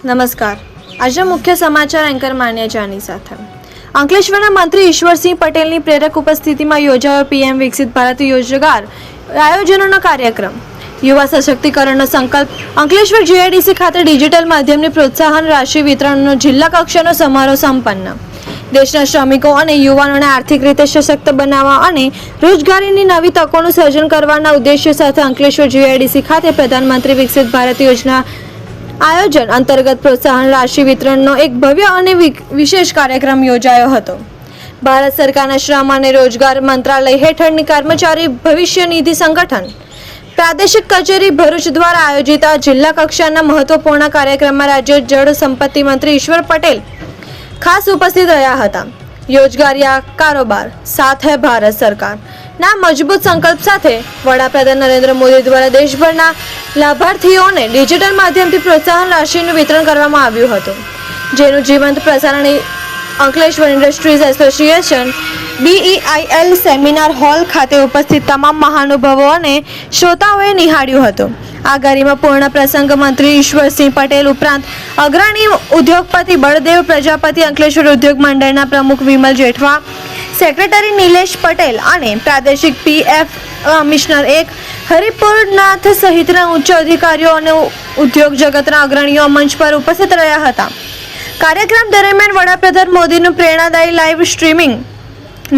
નમસ્કાર. આજના મુખ્ય સમાચાર એન્કર માન્યા જાની સાથે. અંકલેશ્વરના મંત્રી ઈશ્વરસિંહ પટેલની પ્રેરક ઉપસ્થિતિમાં યોજાયો પીએમ વિકસિત ભારત રોજગાર આયોજનનો કાર્યક્રમ. યુવા સશક્તિકરણનો સંકલ્પ. અંકલેશ્વર જીઆઈડીસી ખાતે ડિજિટલ માધ્યમની પ્રોત્સાહન રાશિ વિતરણનો જિલ્લા કક્ષાનો સમારોહ સંપન્ન. દેશના શ્રમિકો અને યુવાનોને આર્થિક રીતે સશક્ત બનાવવા અને રોજગારીની નવી તકોનું સર્જન કરવાના ઉદ્દેશ્ય સાથે અંકલેશ્વર જીઆઈડીસી ખાતે પ્રધાનમંત્રી વિકસિત ભારત યોજના આયોજન અંતર્ગત પ્રોત્સાહન રાશિ વિતરણનો એક ભવ્ય અને વિશેષ કાર્યક્રમ યોજાયો હતો. ભારત સરકારના શ્રમ અને રોજગાર મંત્રાલય હેઠળની કર્મચારી ભવિષ્ય નિધિ સંગઠન પ્રાદેશિક કચેરી ભરૂચ દ્વારા આયોજિત આ જિલ્લા કક્ષાના મહત્વપૂર્ણ કાર્યક્રમમાં રાજ્ય જળ સંપત્તિ મંત્રી ઈશ્વર પટેલ ખાસ ઉપસ્થિત રહ્યા હતા. રોજગાર કારોબાર સાથ હૈ ભારત સરકાર ના મજબૂત સંકલ્પ સાથે વડાપ્રધાન નરેન્દ્ર મોદી દ્વારા દેશભરના લાભાર્થીઓને ડિજિટલ માધ્યમથી પ્રોત્સાહન રાશિનું વિતરણ કરવામાં આવ્યું હતું, જેનું જીવંત પ્રસારણ Ankleshwar industries association BEIL seminar hall ખાતે ઉપસ્થિત તમામ મહાનુભાવો અને શ્રોતાઓએ નિહાળ્યું હતું. આ ગરિમાપૂર્ણ પ્રસંગ મંત્રી ઈશ્વરસિંહ પટેલ ઉપરાંત અગ્રણી ઉદ્યોગપતિ બળદેવ પ્રજાપતિ, અંકલેશ્વર ઉદ્યોગ મંડળના પ્રમુખ વિમલ જેઠવા, સેક્રેટરી નિલેશ પટેલ અને પ્રાદેશિક PF કમિશનર 1 હરિપુરનાથ સહિતના ઉચ્ચ અધિકારીઓ અને ઉદ્યોગ જગતના અગ્રણીઓ મંચ પર ઉપસ્થિત રહ્યા હતા. કાર્યક્રમ દરમિયાન વડાપ્રધાન મોદીનું પ્રેરણાદાયી લાઈવ સ્ટ્રીમિંગ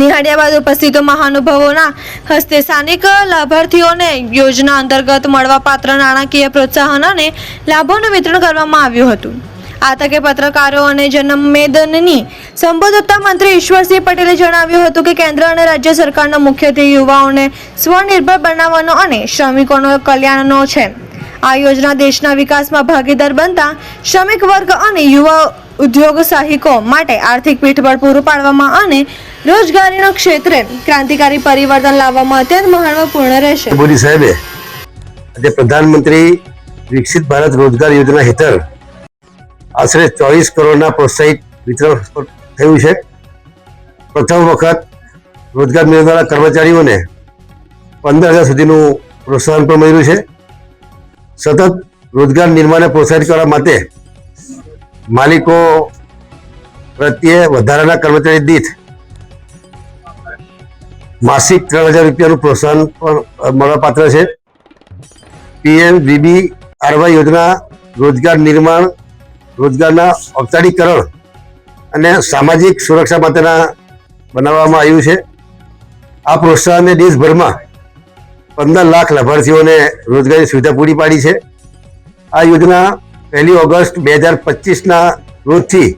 નિહાળ્યા બાદ ઉપસ્થિત મહાનુભાવોના હસ્તે સ્થાનિક લાભાર્થીઓને યોજના અંતર્ગત મળવાપાત્ર નાણાકીય પ્રોત્સાહન અને લાભોનું વિતરણ કરવામાં આવ્યું હતું. આ તકે પત્રકારો અને જનમેદની સંબોધતા મંત્રી ઈશ્વરસિંહ પટેલે જણાવ્યું હતું કે કેન્દ્ર અને રાજ્ય સરકારનો મુખ્ય ધ્યેય યુવાઓને સ્વનિર્ભર બનાવવાનો અને શ્રમિકોનો કલ્યાણનો છે. આ યોજના દેશના વિકાસમાં ભાગીદાર બનતા શ્રમિક વર્ગ અને યુવા ઉદ્યોગ સાહસિકો માટે આર્થિક પીઠબળ પૂરું પાડવામાં અને રોજગારીના ક્ષેત્રે ક્રાંતિકારી પરિવર્તન લાવવામાં અત્યંત મહત્વપૂર્ણ રહેશે. મોદી સાહેબે આજે પ્રધાનમંત્રી વિકસિત ભારત રોજગાર યોજના હેઠળ આશરે 24 કરોડના પ્રોત્સાહિત વિતરણ થયું છે. પ્રથમ વખત રોજગાર મેળવનારા કર્મચારીઓને 15,000 સુધીનું પ્રોત્સાહન પણ મળ્યું છે. સતત રોજગાર નિર્માણને પ્રોત્સાહિત કરવા માટે માલિકો પ્રત્યે વધારાના કર્મચારી દીઠ માસિક 3,000 રૂપિયાનું પ્રોત્સાહન પણ મળવાપાત્ર છે. PMVBRY યોજના રોજગાર નિર્માણ, રોજગારના ઔપચારિકરણ અને સામાજિક સુરક્ષા માટેના બનાવવામાં આવ્યું છે. આ પ્રોત્સાહનને દેશભરમાં 15 લાખ લાભાર્થીઓને રોજગારી સુવિધા પૂરી પાડી છે. આ યોજના 1 ઓગસ્ટ 2025ના રોજથી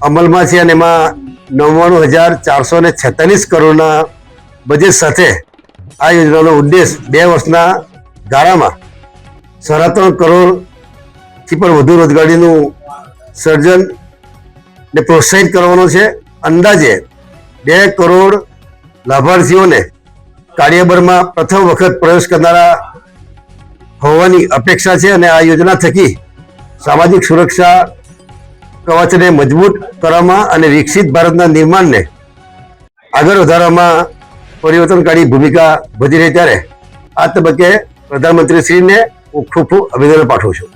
અમલમાં છે અને એમાં 99,446 કરોડના બજેટ સાથે આ યોજનાનો ઉદ્દેશ 2 વર્ષના ગાળામાં 3.5 કરોડથી પણ વધુ રોજગારીનું સર્જન ને પ્રોત્સાહિત કરવાનો છે. અંદાજે 2 કરોડ લાભાર્થીઓને કાર્યબળમાં પ્રથમ વખત પ્રવેશ કરનારા હોવાની અપેક્ષા છે અને આ યોજના થકી સામાજિક સુરક્ષા કવચને મજબૂત કરવામાં અને વિકસિત ભારતના નિર્માણને આગળ વધારવામાં પરિવર્તનકારી ભૂમિકા ભજવી રહી ત્યારે આ તબક્કે પ્રધાનમંત્રીશ્રીને હું ખૂબ ખૂબ અભિનંદન પાઠવું છું.